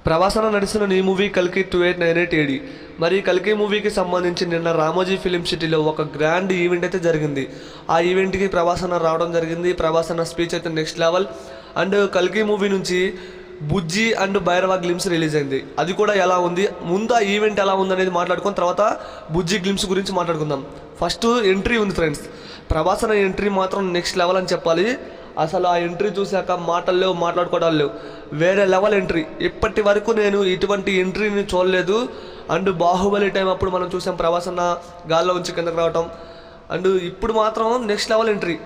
ప్రవాసన నడుస్తున్న ఈ మూవీ కల్కి 2898 ఏడి. మరి కల్కి మూవీకి సంబంధించి నిన్న రామోజీ ఫిలిం సిటీలో ఒక గ్రాండ్ ఈవెంట్ అయితే జరిగింది. ఆ ఈవెంట్కి ప్రవాసన రావడం జరిగింది. ప్రవాసన స్పీచ్ అయితే నెక్స్ట్ లెవెల్. అండ్ కల్కి మూవీ నుంచి బుజ్జి అండ్ భైరవ గ్లిమ్స్ రిలీజ్ అయింది. అది కూడా ఎలా ఉంది, ముందు ఆ ఈవెంట్ ఎలా ఉంది అనేది మాట్లాడుకుని తర్వాత బుజ్జి గ్లిమ్స్ గురించి మాట్లాడుకుందాం. ఫస్ట్ ఎంట్రీ ఉంది ఫ్రెండ్స్. ప్రవాసన ఎంట్రీ మాత్రం నెక్స్ట్ లెవెల్ అని చెప్పాలి. అసలు ఆ ఎంట్రీ చూశాక మాటలు లేవు, మాట్లాడుకోవడాలు లేవు. వేరే లెవెల్ ఎంట్రీ. ఇప్పటి వరకు నేను ఇటువంటి ఎంట్రీని చూడలేదు. అండ్ బాహుబలి టైం అప్పుడు మనం చూసాం ప్రవాసన గాల్లో ఉంచి కిందకు రావటం. అండ్ ఇప్పుడు మాత్రం నెక్స్ట్ లెవెల్ ఎంట్రీ.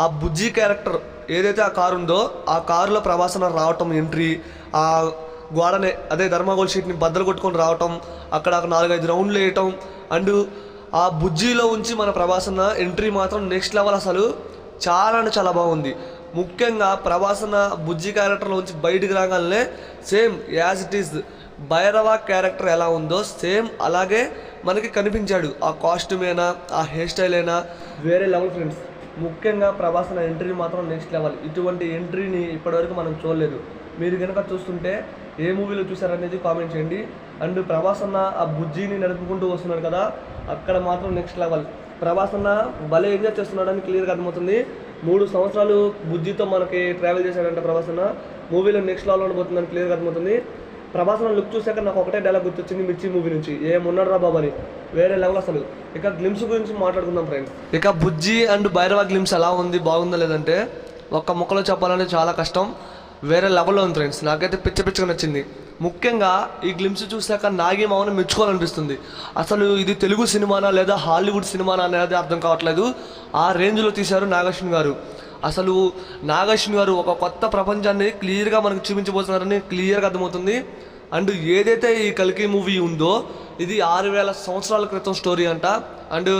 ఆ బుజ్జి క్యారెక్టర్ ఏదైతే ఆ కారు ఉందో ఆ కారులో ప్రవాసన రావటం ఎంట్రీ. ఆ గోడనే అదే ధర్మాగోల్ షీట్ని బద్దలు కొట్టుకొని రావటం, అక్కడ 4-5 రౌండ్లు వేయటం. అండ్ ఆ బుజ్జిలో ఉంచి మన ప్రవాసన ఎంట్రీ మాత్రం నెక్స్ట్ లెవెల్. అసలు చాలా అంటే చాలా బాగుంది. ముఖ్యంగా ప్రవాసన బుజ్జి క్యారెక్టర్లో నుంచి బయటికి రాగానే same as it is Bhairava character ఎలా ఉందో సేమ్ అలాగే మనకి కనిపించాడు. ఆ కాస్ట్యూమ్ అయినా ఆ హెయిర్ స్టైల్ అయినా వేరే లెవెల్ ఫ్రెండ్స్. ముఖ్యంగా ప్రవాసన ఎంట్రీ మాత్రం నెక్స్ట్ లెవెల్. ఇటువంటి ఎంట్రీని ఇప్పటివరకు మనం చూడలేదు. మీరు కనుక చూస్తుంటే ఏ మూవీలో చూసారనేది కామెంట్ చేయండి. అండ్ ప్రవాసన ఆ బుజ్జిని నడుపుకుంటూ వస్తున్నాడు కదా, అక్కడ మాత్రం నెక్స్ట్ లెవెల్. ప్రవాసన భలే ఎంజాయ్ చేస్తున్నాడని క్లియర్గా అర్థమవుతుంది. 3 సంవత్సరాలు బుజ్జితో మనకి ట్రావెల్ చేశాడంటే ప్రవాసన మూవీలో నెక్స్ట్ లెవెల్ ఉండబోతుందని క్లియర్గా అర్థమవుతుంది. ప్రవాసన లుక్ చూసాక నాకు ఒకటే డైలాగ్ గుర్తొచ్చింది మిర్చి మూవీ నుంచి, ఏమున్నాడు రా బాబు అని. వేరే లెవెల్ అసలు. ఇక గ్లిమ్స్ గురించి మాట్లాడుకుందాం ఫ్రెండ్స్. ఇక బుజ్జి అండ్ భైరవ గ్లిమ్స్ ఎలా ఉంది, బాగుందా లేదంటే ఒక్క ముక్కలో చెప్పాలంటే చాలా కష్టం. వేరే లెవెల్లో ఉంది ఫ్రెండ్స్. నాకైతే పిచ్చగా నచ్చింది. ముఖ్యంగా ఈ గ్లిమ్స్ చూశాక నాగి మామని మెచ్చుకోవాలనిపిస్తుంది. అసలు ఇది తెలుగు సినిమానా లేదా హాలీవుడ్ సినిమానా అనేది అర్థం కావట్లేదు. ఆ రేంజ్లో తీశారు నాగశ్విన్ గారు. అసలు నాగశ్విన్ గారు ఒక కొత్త ప్రపంచాన్ని క్లియర్గా మనకు చూపించబోతున్నారని క్లియర్గా అర్థమవుతుంది. అండ్ ఏదైతే ఈ కల్కి మూవీ ఉందో ఇది 6000 సంవత్సరాల క్రితం స్టోరీ అంట. అండ్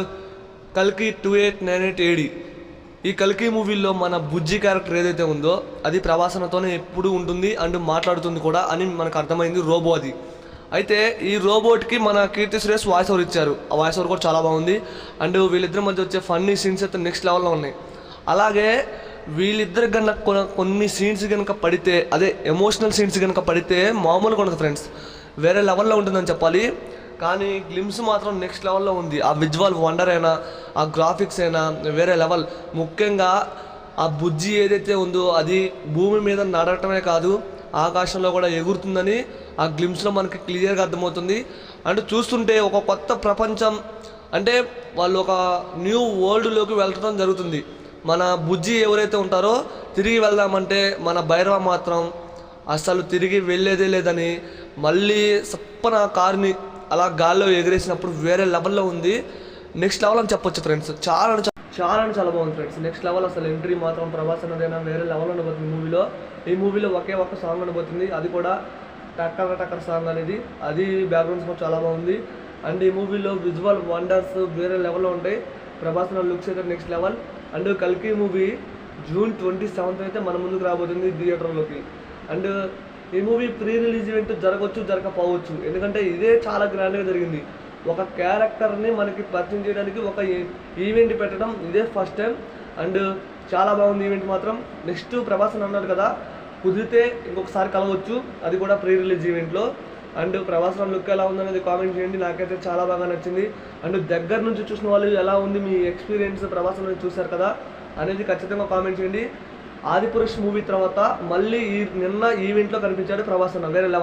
కల్కి 2898 ఏడి. ఈ కల్కి మూవీలో మన బుజ్జి క్యారెక్టర్ ఏదైతే ఉందో అది ప్రవాసనతోనే ఎప్పుడు ఉంటుంది అండ్ మాట్లాడుతుంది కూడా అని మనకు అర్థమైంది. రోబో అది. అయితే ఈ రోబోట్కి మన కీర్తి సురేష్ వాయిస్ ఓవర్ ఇచ్చారు. ఆ వాయిస్ ఓవర్ కూడా చాలా బాగుంది. అండ్ వీళ్ళిద్దరి మధ్య వచ్చే ఫన్నీ సీన్స్ అయితే నెక్స్ట్ లెవెల్లో ఉన్నాయి. అలాగే వీళ్ళిద్దరికి కన్నా కొన్ని సీన్స్ కనుక పడితే, అదే ఎమోషనల్ సీన్స్ కనుక పడితే మామూలుగా ఉండదు ఫ్రెండ్స్. వేరే లెవెల్లో ఉంటుందని చెప్పాలి. కానీ గ్లిమ్స్ మాత్రం నెక్స్ట్ లెవెల్లో ఉంది. ఆ విజువల్ వండర్ అయినా ఆ గ్రాఫిక్స్ అయినా వేరే లెవెల్. ముఖ్యంగా ఆ బుజ్జి ఏదైతే ఉందో అది భూమి మీద నడవటమే కాదు ఆకాశంలో కూడా ఎగురుతుందని ఆ గ్లిమ్స్లో మనకి క్లియర్గా అర్థమవుతుంది. అండ్ చూస్తుంటే ఒక కొత్త ప్రపంచం, అంటే వాళ్ళు ఒక న్యూ వరల్డ్లోకి వెళ్ళటం జరుగుతుంది. మన బుజ్జి ఎవరైతే ఉంటారో తిరిగి వెళ్దామంటే మన భైరవ మాత్రం అసలు తిరిగి వెళ్ళేదే లేదని మళ్ళీ సప్పన కారుని అలా గాల్లో ఎగిరేసినప్పుడు వేరే లెవెల్లో ఉంది. నెక్స్ట్ లెవెల్ అని చెప్పొచ్చు ఫ్రెండ్స్. చాలా బాగుంది ఫ్రెండ్స్. Next level. అసలు ఎంట్రీ మాత్రం ప్రవాసనదైనా వేరే లెవెల్ ఉండబోతుంది మూవీలో. ఈ మూవీలో ఒకే ఒక్క సాంగ్ ఉండబోతుంది, అది కూడా టక్కర్ సాంగ్ అనేది. అది బ్యాక్గ్రౌండ్ స్కోర్ చాలా బాగుంది. అండ్ ఈ మూవీలో విజువల్ వండర్స్ వేరే లెవెల్లో ఉంటాయి. ప్రభాసన లుక్స్ అయితే నెక్స్ట్ లెవెల్. అండ్ కల్కి మూవీ June 27th అయితే మన ముందుకు రాబోతుంది థియేటర్లోకి. అండ్ ఈ మూవీ ప్రీ రిలీజ్ ఈవెంట్ జరగవచ్చు, జరగకపోవచ్చు. ఎందుకంటే ఇదే చాలా గ్రాండ్గా జరిగింది. ఒక క్యారెక్టర్ని మనకి పరిచయం చేయడానికి ఒక ఈవెంట్ పెట్టడం ఇదే ఫస్ట్ టైం. అండ్ చాలా బాగుంది ఈవెంట్ మాత్రం. నెక్స్ట్ ప్రభాసన్ అన్నారు కదా, కుదిరితే ఇంకొకసారి కలవచ్చు, అది కూడా ప్రీ రిలీజ్ ఈవెంట్లో. అండ్ ప్రభాసన్ లుక్ ఎలా ఉందనేది కామెంట్ చేయండి. నాకైతే చాలా బాగా నచ్చింది. అండ్ దగ్గర నుంచి చూసిన వాళ్ళు ఎలా ఉంది మీ ఎక్స్పీరియన్స్, ప్రభాసన్ చూశారు కదా అనేది ఖచ్చితంగా కామెంట్ చేయండి. ఆదిపురుష్ మూవీ తర్వాత మళ్ళీ నిన్న ఈవెంట్లో కనిపించాడు ప్రభాసన్ వేరే లెవెల్.